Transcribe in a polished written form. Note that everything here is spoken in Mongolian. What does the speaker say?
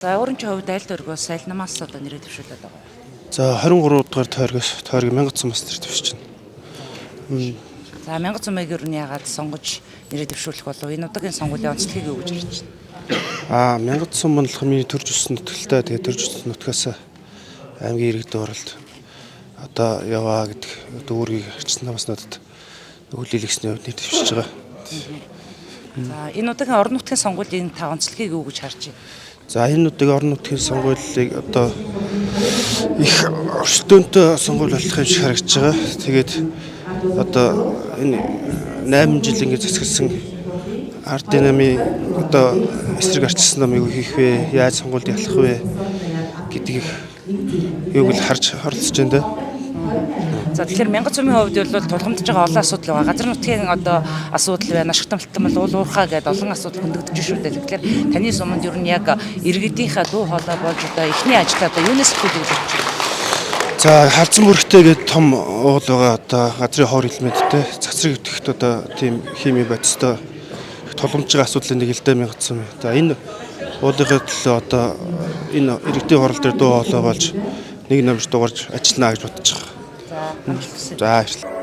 За өөрийн чинь хувьд аль дөргөөс аль намаас одоо нэрээ дэвшүүлээд байгаа. За 23 дугаар тойрог 1000 цумаас нэр дэвшиж байна. За 1000 цумыг юу яагаад сонгож нэрээ дэвшүүлэх болов? Энэ удаагийн сонгуулийн онцлогийг юу гэж харж байна? 1000 цум болох миний төрж өссөн нутагтай. Тэгээ төрж өссөн нутгаас аймгийн иргэдэд оролт одоо яваа гэдэг одоо үүргийг арчсан намаас надад хүлээлгэсний хувьд нэр дэвшиж байгаа. За энэ удаагийн орон нутгийн сонгуулийн та онцлогийг юу гэж харж байна? За энэ удаагийн орон нутгийн сонгуулийг одоо их өрсөлдөөнтэй сонгуул болох юм шиг харагдаж байгаа. Тэгээд одоо энэ 8 жил ингэ засагласан ард динамик одоо эсрэг арчсан намыг хийх вэ? Яаж сонгуульд ялах вэ гэдгийг юуг л харж оролцож байна да. За тэгэхээр 1000 цумын хувьд бол тулгамдж байгаа олон асуудал байгаа. Газар нутгийн одоо асуудал байна, ашигт амталтмал, уул уурхай гэдэг олон асуудал хөндөгдөж шүү дээ. Тэгэхээр таны суманд ер нь яг иргэдийнхаа дуу хоолой болж одоо эхний ажлаа одоо юунаас эхлүүлэх гэж байна? За харцан бүрхтэй гэдэг том уул байгаа одоо газрын хоор элементтэй цацрыг өтгөхт одоо тийм хими бодистой тулгамдж байгаа асуудлын нэг л дээ 1000 цум. За энэ уулынхаа төлөө одоо энэ иргэдийн хорол дээр дуу хоолой болж нэг намж дугарж ажиллана гэж бодож байгаа. За. За.